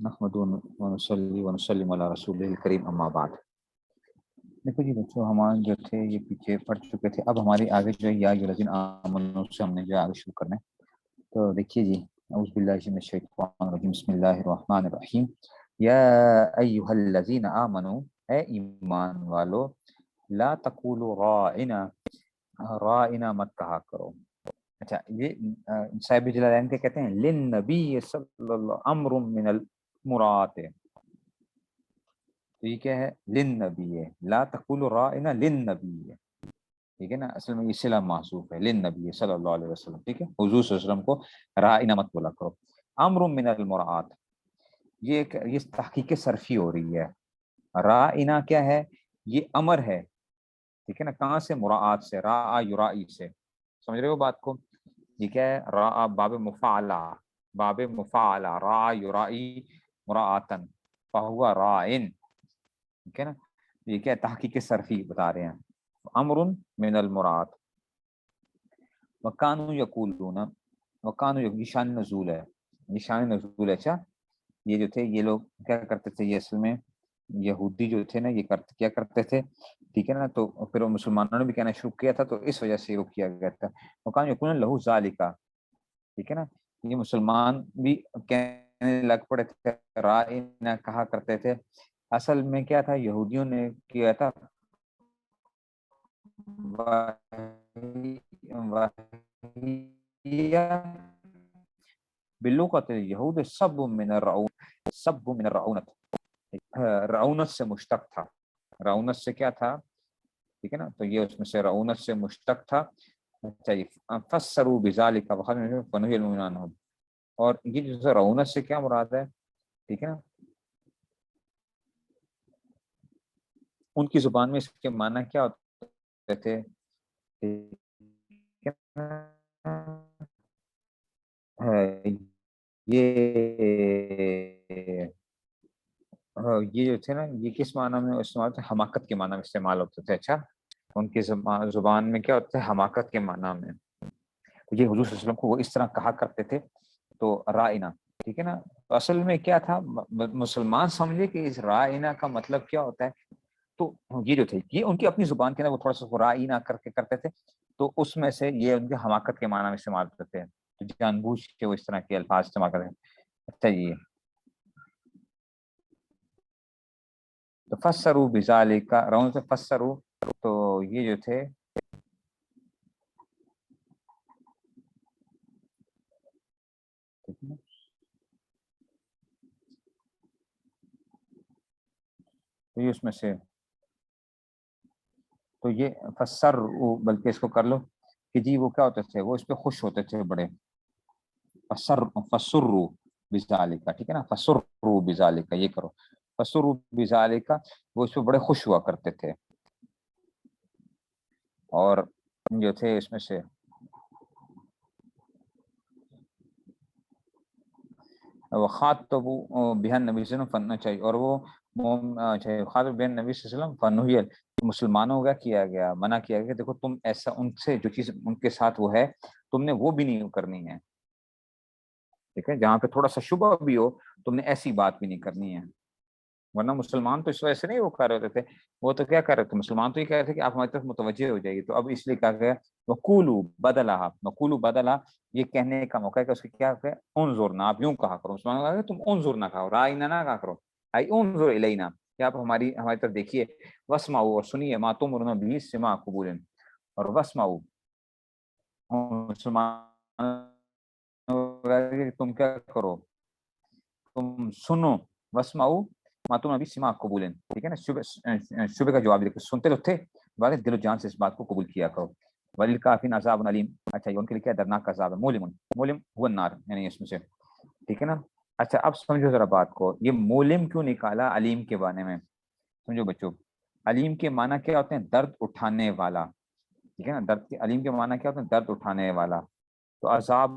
نحمدہ و نصلی و نسلم علی رسول الکریم اما بعد۔ دیکھو جی بچوں، ہمارے جو تھے یہ پیچھے پڑھ چکے تھے، اب ہماری آگے جو ہے یا الذین آمنوا سے ہم نے جو آگے شروع کرنا ہے۔ تو دیکھیے جی، اعوذ باللہ من الشیطان الرجیم، بسم اللہ الرحمن الرحیم۔ یا ایھا الذین آمنوا، اے ایمان والو، لا تقولوا راعنا، راعنا مت کہا کرو۔ اچھا، یہ صاحب جلالین کے کہتے ہیں للنبی صلی اللہ امر من المرات، تو یہ کیا ہے؟ للنبی، لا تقولوا راعنا للنبی، ٹھیک ہے نا، اصل میں یہ صلہ محذوف ہے، للنبی صلی اللہ علیہ وسلم، ٹھیک ہے، حضور صلی اللہ علیہ وسلم کو راعنا مت بولا کرو۔ امر من المرات، یہ تحقیق صرفی ہو رہی ہے۔ راعنا کیا ہے؟ یہ امر ہے، ٹھیک ہے نا، کہاں سے؟ مراعات سے، راع یرائی سے، سمجھ رہے ہو بات کو؟ یہ کیا ہے؟ راع باب مفعلہ، باب مفعلہ، راع یرائی مراعاتن فہو راعن، ٹھیک ہے نا، یہ کیا ہے؟ تحقیق صرفی بتا رہے ہیں، امر من المراد۔ وکانوا یقولون، وکانوا، یہ شان نزول ہے، یہ شان نزول ہے۔ اچھا، یہ جو تھے یہ لوگ کیا کرتے تھے؟ یہ اصل میں یہودی جو تھے نا، یہ کیا کرتے تھے، ٹھیک ہے نا، تو پھر وہ مسلمانوں نے بھی کہنا شروع کیا تھا، تو اس وجہ سے وہ کیا گیا تھا۔ وکانوا یقولون لہ ذالک، ٹھیک ہے نا، یہ مسلمان بھی کہنے لگ پڑے تھے، رائنا کہا کرتے تھے۔ اصل میں کیا تھا؟ یہودیوں نے کیا تھا بلغت یہود سب من الرعون، سب من الرعونت، رعونت سے مشتق تھا، رعونت سے کیا تھا، ٹھیک ہے نا، تو یہ اس میں سے رعونت سے مشتق تھا۔ اچھا، فسروا بذالک فنهی المؤمنون عنہ، اور یہ جو رعونت سے کیا مراد ہے، ٹھیک ہے نا، ان کی زبان میں اس کے معنی کیا ہوتے تھے، ٹھیک ہے نا، یہ جو تھے نا، یہ کس معنی میں استعمال ہوتے؟ حماقت کے معنی میں استعمال ہوتے تھے۔ اچھا، ان کی زبان میں کیا ہوتا ہے؟ حماقت کے معنی میں۔ یہ حضور صلی اللہ علیہ وسلم کو وہ اس طرح کہا کرتے تھے، تو رائنا، ٹھیک ہے نا، تو اصل میں کیا تھا؟ مسلمان سمجھے کہ اس رائنا کا مطلب کیا ہوتا ہے، تو یہ جو تھے یہ ان کی اپنی زبان کے اندر وہ تھوڑا سا رائنا کر کے کرتے تھے، تو اس میں سے یہ ان کے حماقت کے معنی میں استعمال کرتے ہیں، تو جان بوجھ کے وہ اس طرح کے الفاظ استعمال کرتے ہیں۔ اچھا جی، تو فسروا بذالک، رعون سے فسروا، تو یہ جو تھے تو یہ اس میں سے، تو یہ فسر، بلکہ اس کو کر لو کہ جی وہ کیا ہوتے تھے؟ وہ اس پہ خوش ہوتے تھے بڑے، فسروا بذالک، ٹھیک ہے نا، فسروا بذالک، یہ کرو، فسروا بذالک، وہ اس پہ بڑے خوش ہوا کرتے تھے، اور جو تھے اس میں سے وخاطبوا بها النبی صلی اللہ علیہ وسلم فننا چاہیے، اور وہ خاطب بها النبی صلی اللہ علیہ وسلم فنہی، مسلمانوں کا کیا گیا، منع کیا گیا کہ دیکھو تم ایسا ان سے جو چیز ان کے ساتھ وہ ہے، تم نے وہ بھی نہیں کرنی ہے، ٹھیک ہے، جہاں پہ تھوڑا سا شبہ بھی ہو تم نے ایسی بات بھی نہیں کرنی ہے، ورنہ مسلمان تو اس وجہ سے نہیں وہ کر رہے ہوتے تھے، وہ تو کیا کر رہے تھے؟ مسلمان تو یہ کہہ رہے تھے کہ آپ ہماری طرف متوجہ ہو جائیے، تو اب اس لیے کہا گیا وقولوا بدلہ، وقولوا بدلہ، یہ کہنے کا موقع ہے کہ اس کے کیا ہے؟ انظرنا، آپ یوں کہا کرو، مسلمان کہا تم انظرنا کہو، رائنا نہ کہا کرو، ای انظر الینا، کہ آپ ہماری طرف دیکھیے، واسمعوا، اور سنیے، ما تؤمرون به سماع قبول، اور واسمعوا، مسلمان تم کیا کرو؟ تم سنو، واسمعوا ما تؤمرون به سماع قبول، ٹھیک ہے نا، شبہ کا جواب دے کے سنتے تو تھے، بلکہ دل و جان سے اس بات کو قبول کیا کرو۔ وللکافرین عذاب علیم، اچھا یہ ان کے لیے کیا دردناک عذاب ہے، مولم، مولم هو النار، یعنی اس میں سے، ٹھیک ہے نا۔ اچھا اب سمجھو ذرا بات کو، یہ مولم کیوں نکالا علیم کے بارے میں؟ سمجھو بچوں، علیم کے معنی کیا ہوتے ہیں؟ درد اٹھانے والا، ٹھیک ہے نا، درد کے علیم کے معنی کیا ہوتے ہیں؟ درد اٹھانے والا، تو عذاب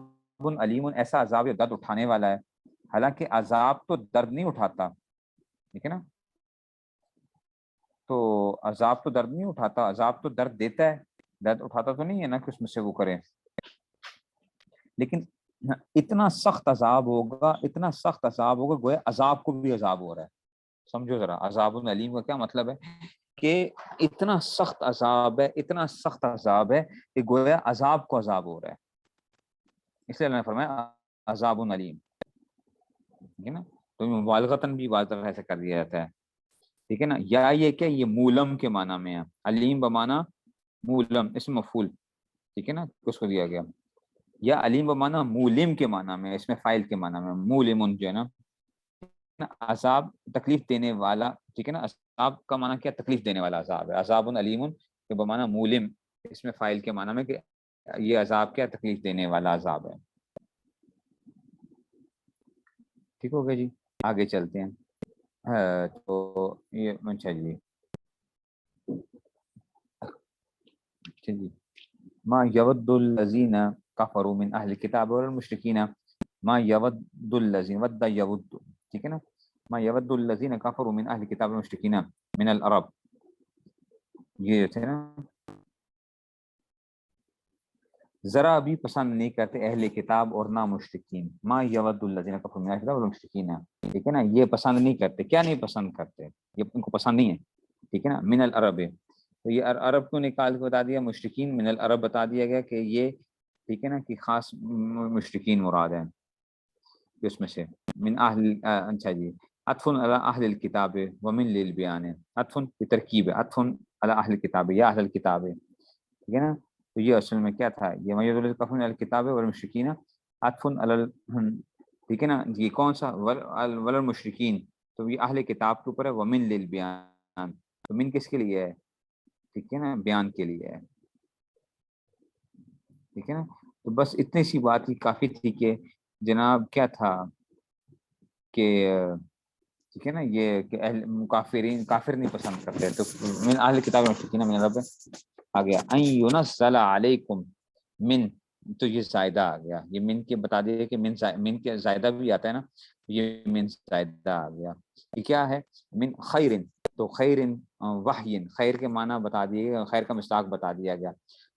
علیم ایسا عذاب جو درد اٹھانے والا ہے، حالانکہ عذاب تو درد نہیں اٹھاتا، ٹھیک ہے نا، تو عذاب تو درد نہیں اٹھاتا، عذاب تو درد دیتا ہے، درد اٹھاتا تو نہیں ہے نا کہ اس میں سے وہ کرے، لیکن اتنا سخت عذاب ہوگا، اتنا سخت عذاب ہوگا، گویا عذاب کو بھی عذاب ہو رہا ہے. سمجھو ذرا، عذاب علیم کا کیا مطلب ہے کہ اتنا سخت عذاب ہے، اتنا سخت عذاب ہے کہ گویا عذاب کو عذاب ہو رہا ہے. اس لیے اللہ نے فرمایا عذاب علیم، ٹھیک ہے نا. تو مبالغتاً بھی بعض طرح ایسا کر دیا جاتا ہے، ٹھیک ہے نا. یا یہ کہ یہ مولم کے معنی میں ہے، علیم بمعنی مولم اسم مفعول، ٹھیک ہے نا، اس کو دیا گیا. یا علیم بمعنی مولم کے معنی میں، اس میں فائل کے معنی میں مولم جو ہے نا عذاب تکلیف دینے والا، ٹھیک ہے نا. عذاب کا معنی کیا؟ تکلیف دینے والا عذاب ہے. عذاب علیم کے بمعنی مولم، اس میں فائل کے معنی میں کہ یہ عذاب کیا؟ تکلیف دینے والا عذاب ہے. ٹھیک ہو گیا جی، آگے چلتے ہیں. تو یہ اچھا جی، اچھا جی. ما یود الذین کفروا من اہل الکتاب والمشرکین، ما یود الذین ود یود، ٹھیک ہے نا. ما یود الذین کفروا من اہل الکتاب والمشرکین من العرب، یہ تھے نا، ذرا بھی پسند نہیں کرتے اہل کتاب اور نہ مشرکین. ما یود الذین کفروا من اہل الکتاب والمشرکین، ٹھیک ہے نا. یہ پسند نہیں کرتے، کیا نہیں پسند کرتے؟ یہ ان کو پسند نہیں ہے، ٹھیک ہے نا. من العرب، تو یہ عرب کو نکال کے بتا دیا، مشرکین من العرب بتا دیا گیا کہ یہ، ٹھیک ہے نا، کہ خاص مشرکین مراد ہیں اس میں سے. من اہل، اچھا جی، عطف علی اہل الکتاب ومن للبیان، عطف یہ ترکیب ہے، عطف علی اہل الکتاب یا اہل الکتاب، ٹھیک ہے نا. تو یہ اصل میں کیا تھا؟ یہ میت الکفر من الکتاب والمشرکین عطف علی، ٹھیک ہے نا. یہ کون سا؟ والمشرکین، تو یہ اہل کتاب کے اوپر ہے. ومن للبیان، تو من کس کے لیے ہے؟ ٹھیک ہے نا، بیان کے لیے ہے، ٹھیک ہے نا. تو بس اتنی سی بات ہی کافی تھی کہ جناب کیا تھا کہ، ٹھیک ہے نا، یہ کہ اہل کافرین کافر نہیں پسند کرتے. تو من اہل کتاب مشرکین من رب آ گیا. ان ينزل علیکم من، تو یہ زائدہ آ گیا. یہ من کے بتا دیا کہ من کے زائدہ بھی آتا ہے نا، یہ من زائدہ آ گیا. یہ کیا ہے؟ من خیرن، تو خیرن وحین، خیر کے معنی بتا دیے گئے، خیر کا مصداق بتا دیا گیا.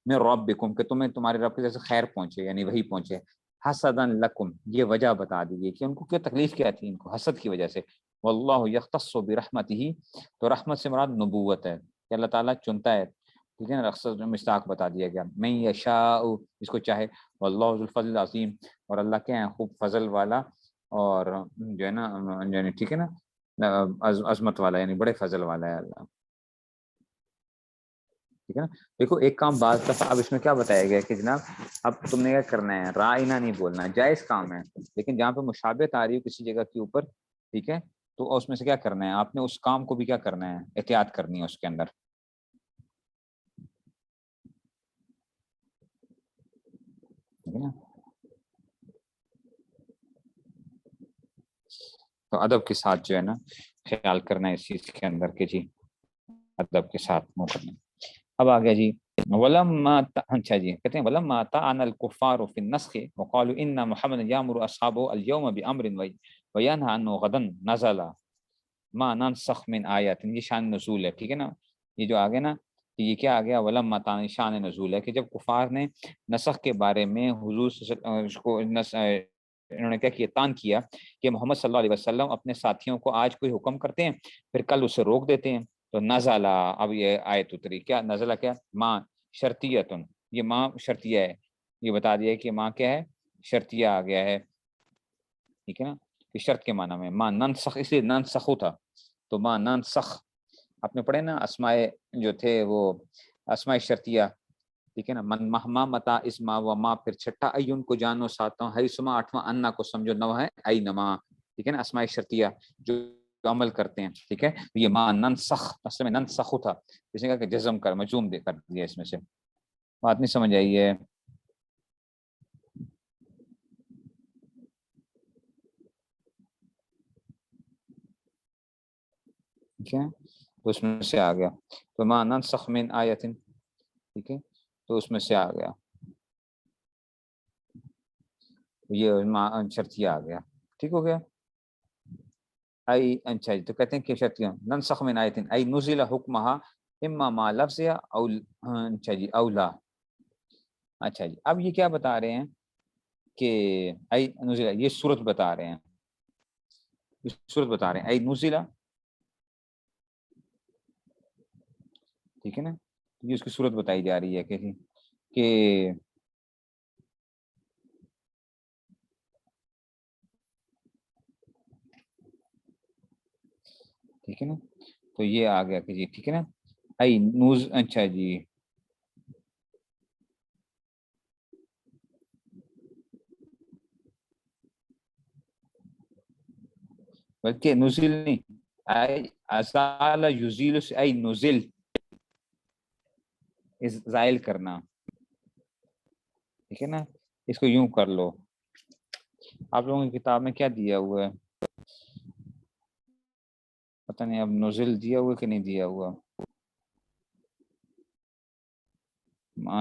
من ربکم، کہ تمہیں تمہارے رب کے جیسے خیر پہنچے، یعنی وہی پہنچے. حسدن لکم، یہ وجہ بتا دیجیے کہ ان کو کیا تکلیف کیا تھی، ان کو حسد کی وجہ سے. واللہ یختص برحمتہ، تو رحمت سے مراد نبوت ہے کہ اللہ تعالیٰ چنتا ہے، ٹھیک ہے نا. رخصت مشتاق بتا دیا گیا. من یشاء، جس کو چاہے. واللہ ذو الفضل العظیم، اور اللہ کیا ہے؟ خوب فضل والا، اور جو ہے نا، یعنی ٹھیک ہے نا، عظمت والا، یعنی بڑے فضل والا ہے اللہ، ٹھیک ہے نا. دیکھو ایک کام بعض دفعہ اب اس میں کیا بتایا گیا کہ جناب اب تم نے کیا کرنا ہے؟ رائنا نہیں بولنا، جائز کام ہے، لیکن جہاں پہ مشابہت آ رہی ہو کسی جگہ کے اوپر، ٹھیک ہے، تو اس میں سے کیا کرنا ہے؟ آپ نے اس کام کو بھی کیا کرنا ہے؟ احتیاط کرنی ہے اس کے اندر، ٹھیک ہے نا. تو ادب کے ساتھ جو ہے نا خیال کرنا ہے اس چیز کے اندر کہ جی ادب کے ساتھ منہ کرنا. اب آ گیا جی ولما، اچھا جی، کہتے ہیں ولما طعن الكفار في النسخ وقالوا ان محمد يامر اصحابه اليوم بامر وينهى عنه غدا نزل ما ننسخ من آیات، یہ شان نزول ہے، ٹھیک ہے نا. یہ جو آگے نا، یہ کیا آ گیا؟ ولما طعن، شان نزول ہے کہ جب کفار نے نسخ کے بارے میں حضور کو انہوں نے کیا کیا؟ تان کیا کہ محمد صلی اللہ علیہ وسلم اپنے ساتھیوں کو آج کوئی حکم کرتے ہیں پھر کل اسے روک دیتے ہیں. تو نزلہ، اب یہ آیت اتری، کیا نزلہ؟ کیا ماں شرطیتن، یہ ماں شرطیہ ہے، یہ بتا دیا کہ ماں کیا ہے؟ شرطیہ آ گیا ہے، ٹھیک ہے نا، کہ شرط کے معنی میں. ماں ننسخ، اس لیے ننسخو تھا، تو ماں ننسخ آپ نے پڑھے نا اسماء جو تھے وہ اسماء شرطیہ، ٹھیک ہے نا. من مہما متا اسما و ما، پھر چھٹا ایون کو جانو ساتوں، ہری سما آٹھواں انا کو سمجھو، نو ہے ای نما، ٹھیک ہے نا. اسماء شرطیہ جو عمل کرتے ہیں، ٹھیک ہے. یہ ماں ننسخ، اصل میں ننسخ تھا، اس نے کہا کہ جزم کر، مجزوم دے کر دیا اس میں سے. بات نہیں سمجھ آئی ہے؟ ٹھیک ہے، تو اس میں سے آ گیا. تو ماں ننسخ من آیت، ٹھیک ہے، تو اس میں سے آ گیا یہ ماں شرطیہ آ گیا، ٹھیک ہو گیا. ای، اچھا جی، تو کہتے ہیں کہ شرطیہ ننسخ من آیت ای نزل حکمہا اما ما لفظ او، اچھا جی، اولا. اچھا جی، اب یہ کیا بتا رہے ہیں کہ ای نزلہ، یہ صورت بتا رہے ہیں، صورت بتا رہے ہیں ای نزلہ، ٹھیک ہے نا، یہ اس کی صورت بتائی جا رہی ہے کیسی کہ ٹھیک ہے نا، تو یہ آ گیا کہ جی ٹھیک ہے نا، ای نوز، اچھا جی بلکہ نزل نہیں، ای ازال یزیل سے ای نزل، زائل کرنا، ٹھیک ہے نا، اس کو یوں کر لو، آپ لوگوں کی کتاب میں کیا دیا ہوا ہے پتہ نہیں، اب نزل دیا ہوا کہ نہیں دیا ہوا،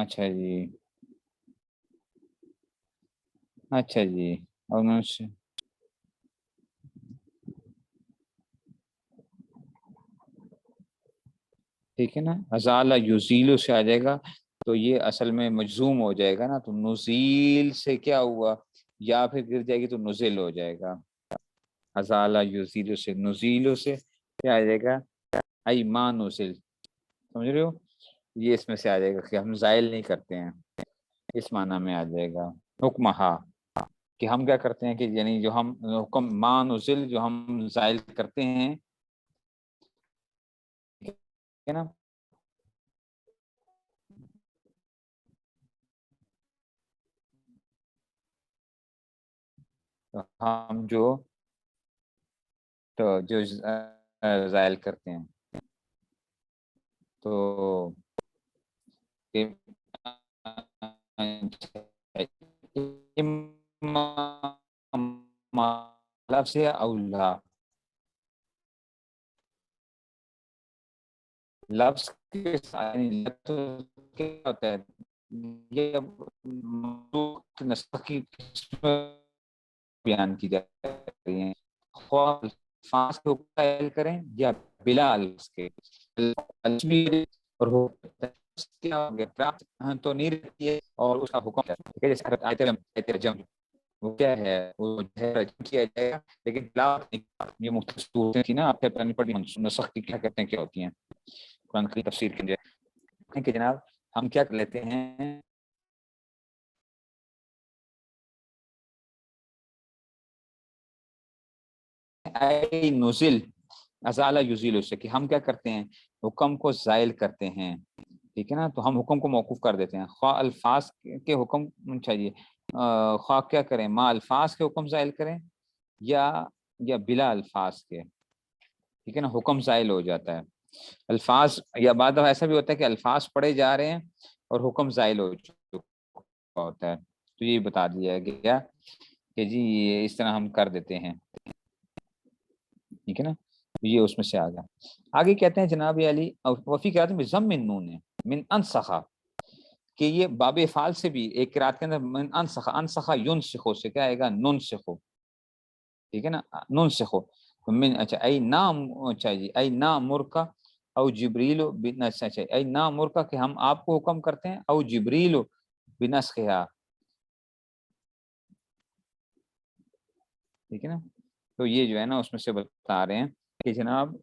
اچھا جی، اچھا جی، اور ٹھیک ہے نا، ازالہ یزیل سے آ جائے گا، تو یہ اصل میں مجزوم ہو جائے گا نا، تو نزیل سے کیا ہوا، یا پھر گر جائے گی تو نزل ہو جائے گا، ازالہ یزیل سے، نزیل سے کیا آ جائے گا، ای ما نزل، سمجھ رہے ہو، یہ اس میں سے آ جائے گا کہ ہم زائل نہیں کرتے ہیں، اس معنی میں آ جائے گا، حکم ہا، کہ ہم کیا کرتے ہیں کہ یعنی جو ہم حکم ما نزل جو ہم زائل کرتے ہیں، ٹھیک ہے نا، تو ہم جو زائل کرتے ہیں، تو لفظ ہے اولا، لفظ کے کیا ہوتا ہے، یہ نسخ کی بیان کی جا رہی ہیں، خواہ الفاظ کے اوپر قائل کریں یا بلا الفاظ کے، اور ہو کیا ہو گیا تو نہیں رہتی ہے، اور اس کا حکم ہے جیسے آیت رجم، وہ کیا ہے، وہ رجم کیا جائے گا، لیکن یہ مختلف صورتیں تھی نا، آپ نے پڑھی نسخ کی کیا کہتے ہیں، کیا ہوتی ہیں قرآن کی تفسیر کے لیے کہ جناب ہم کیا کر لیتے ہیں، اے نزل ازالہ یزیل سے، کہ ہم کیا کرتے ہیں، حکم کو زائل کرتے ہیں، ٹھیک ہے نا، تو ہم حکم کو موقوف کر دیتے ہیں، خواہ الفاظ کے حکم چاہیے، خواہ کیا کریں، ما الفاظ کے حکم زائل کریں یا بلا الفاظ کے، ٹھیک ہے نا، حکم زائل ہو جاتا ہے، الفاظ یا بعد دفعہ ایسا بھی ہوتا ہے کہ الفاظ پڑھے جا رہے ہیں اور حکم زائل ہو چکا ہوتا ہے، تو یہ بتا دیا گیا کہ جی یہ اس طرح ہم کر دیتے ہیں، ٹھیک ہے نا، یہ اس میں سے آ گیا، آگے کہتے ہیں جناب علی وفی قرات میں ضم من نون ہے، من انسخا، کہ یہ باب فعال سے بھی ایک قرات کے اندر من انسخا، انسخا ینسخو سے کیا آئے گا، ننسخو، ٹھیک ہے نا، ننسخو، من اچھا ای نام، اچھا جی ای نامر کا او جبریل اچھا ای نامر کا، کہ ہم آپ کو حکم کرتے ہیں، او جبریل بنسخها، ٹھیک ہے نا، تو یہ جو ہے نا اس میں سے بتا رہے ہیں کہ جناب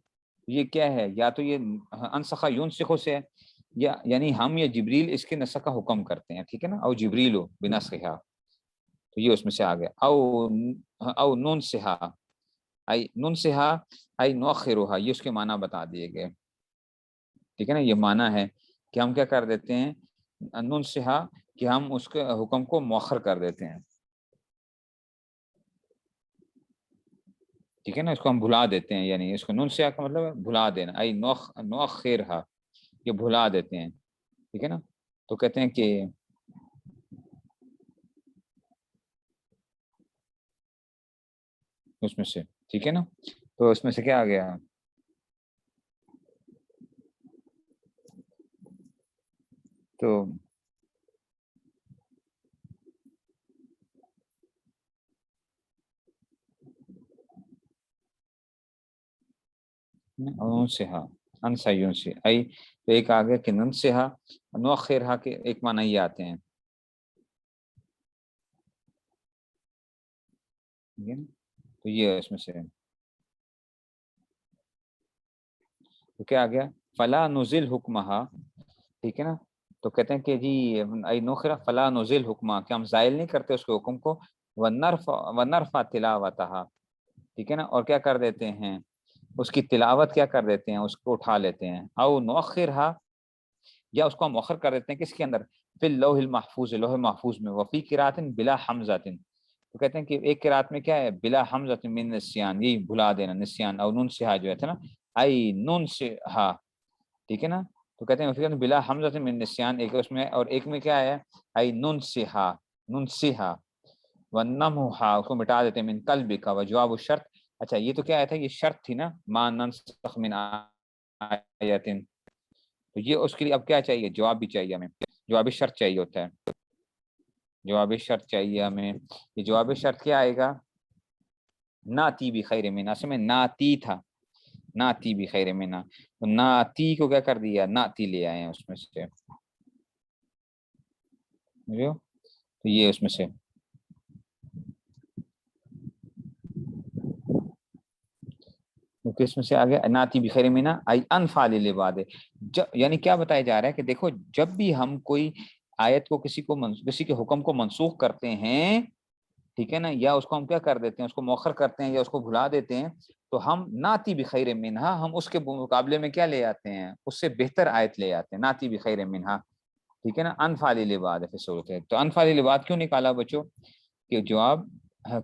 یہ کیا ہے، یا تو یہ انسخا ینسخو سے ہے، یا یعنی ہم یا جبریل اس کے نسخ کا حکم کرتے ہیں، ٹھیک ہے نا، او جبریل بنسخها، تو یہ اس میں سے آ گیا، او نون سہا، ای نون سہا ای نؤخرها، یہ اس کے معنی بتا دیے گئے، ٹھیک ہے نا، یہ معنی ہے کہ ہم کیا کر دیتے ہیں، نون سہا، کہ ہم اس کے حکم کو مؤخر کر دیتے ہیں، ٹھیک ہے نا، اس کو ہم بھلا دیتے ہیں، یعنی اس کو نون سیاہ کا مطلب ہے بھلا دینا، ای نؤخرها، یہ بھلا دیتے ہیں، ٹھیک ہے نا، تو کہتے ہیں کہ اس میں سے، ٹھیک ہے نا، تو اس میں سے کیا آ گیا، تو سہا انسا یون سے ای، تو ایک آ گیا کہ نن سہا نؤخرها کے ایک معنی یہ آتے ہیں، ٹھیک ہے نا. تو یہ اس میں سے تو کیا آ گیا فلا نزل حکمہا. ٹھیک ہے نا. تو کہتے ہیں کہ جی ای نخرا فلا نزل حکمہ کہ ہم زائل نہیں کرتے اس کے حکم کو ونرفع تلاوتہا. ٹھیک ہے نا. اور کیا کر دیتے ہیں اس کی تلاوت کیا کر دیتے ہیں اس کو اٹھا لیتے ہیں. او نؤخرہا یا اس کو ہم مؤخر کر دیتے ہیں کس کے اندر فی اللوح المحفوظ لوح محفوظ میں. وفی قرات بلا حمزۃ تو کہتے ہیں کہ ایک قرات میں کیا ہے بلا حمزۃ من نسیان یہی بھلا دینا نسیان او نون سہا جو ہے تھا نا ای نون سہا. ٹھیک ہے نا. تو کہتے ہیں بلا حمزۃ من نسیان ایک اس میں اور ایک میں کیا ہے ای نون سہا ونمھا اس کو مٹا دیتے ہیں من قلبک وجواب الشرط. اچھا یہ تو کیا آیا تھا یہ شرط تھی نا ما ننسخ من آیۃ. تو یہ اس کے لیے اب کیا چاہیے جواب بھی چاہیے ہمیں. جواب شرط چاہیے ہوتا ہے. جواب شرط چاہیے ہمیں. یہ جواب شرط کیا آئے گا ناتی بخیر منہا. اس میں ناتی تھا ناتی بخیر منہا. تو ناتی کو کیا کر دیا ناتی لے آئے ہیں اس میں سے. تو یہ اس میں سے کس میں سے آگے ناتی بخیر منہا ای انفال لباد. یعنی کیا بتایا جا رہا ہے کہ دیکھو جب بھی ہم کوئی آیت کو کسی کے حکم کو منسوخ کرتے ہیں ٹھیک ہے نا یا اس کو ہم کیا کر دیتے ہیں اس کو مؤخر کرتے ہیں یا اس کو بھلا دیتے ہیں تو ہم ناتی بخیر منہا ہم اس کے مقابلے میں کیا لے آتے ہیں اس سے بہتر آیت لے آتے ہیں ناتی بخیر منہا. ٹھیک ہے نا. انفال لباد ہے صورت ہے. تو انفال لباد کیوں نکالا بچوں کہ جواب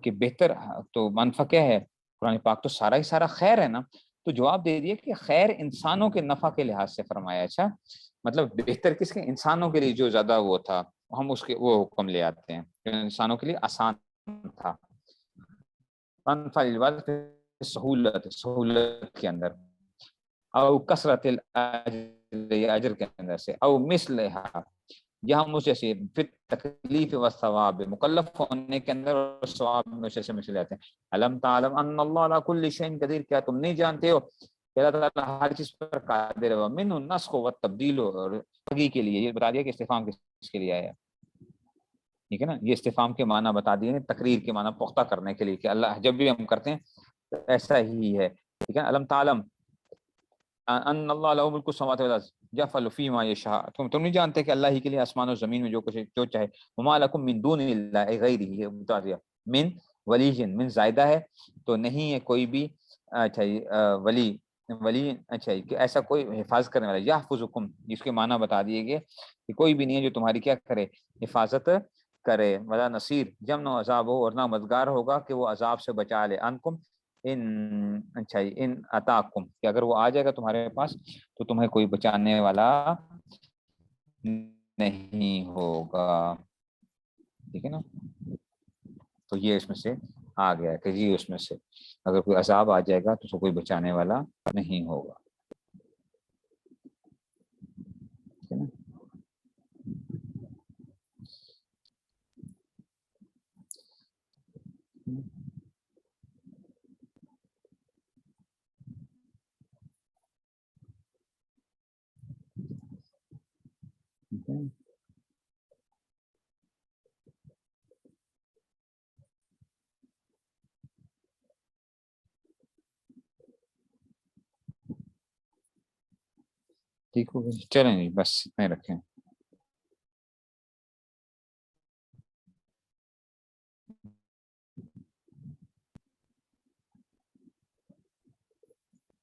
کہ بہتر تو منفع کیا ہے قرآن پاک تو سارا ہی سارا خیر ہے نا. تو جواب دے دیے کہ خیر انسانوں کے نفع کے لحاظ سے فرمایا. اچھا مطلب بہتر کس کے انسانوں کے لیے جو زیادہ وہ تھا ہم اس کے وہ حکم لے آتے ہیں جو انسانوں کے لیے آسان تھا. سہولت کے اندر او کثرت الاجر کے اندر سے او مثلها یا ہم اسے سے پھر تکلیف و ثواب مکلف ہونے کے اندر اور ثواب میں سے مثل جاتے ہیں. علم تعلم ان اللہ علی کل شیء قدیر. کیا تم نہیں جانتے ہو کہ اللہ تعالی ہر چیز پر قادر ہے. ومن النسخ والتبدیل اور تبدیل کے لیے یہ بتا دیا کہ استفہام کس کے لیے آیا. ٹھیک ہے نا. یہ استفہام کے معنی بتا دیے تقریر کے معنی پختہ کرنے کے لیے کہ اللہ جب بھی ہم کرتے ہیں تو ایسا ہی ہے. ٹھیک ہے. علم تعلم ان اللہ له ملک السماوات والارض یفعل فیما یشاء. تم نہیں جانتے کہ اللہ ہی کے لیے آسمان و زمین میں جو کچھ جو چاہے. وما لکم من دون اللہ غیرہ بتا دیا. من ولی من زائدہ ہے تو نہیں ہے کوئی بھی اچھا ولی اچھا کہ ایسا کوئی حفاظت کرنے والا. یحفظکم جس کے معنی بتا دیے گئے کہ کوئی بھی نہیں ہے جو تمہاری کیا کرے حفاظت کرے. ولا نصیر جمن و عذاب ہو اور نہ مددگار ہوگا کہ وہ عذاب سے بچا لے. انکم ان اچھا ان اتاکم کہ اگر وہ آ جائے گا تمہارے پاس تو تمہیں کوئی بچانے والا نہیں ہوگا. ٹھیک ہے نا. تو یہ اس میں سے آ گیا کہ جی اس میں سے اگر کوئی عذاب آ جائے گا تو اس کو کوئی بچانے والا نہیں ہوگا. ٹھیک ہے نا. ٹھیک ہو گیا. چلیں جی بس اتنا ہی رکھیں.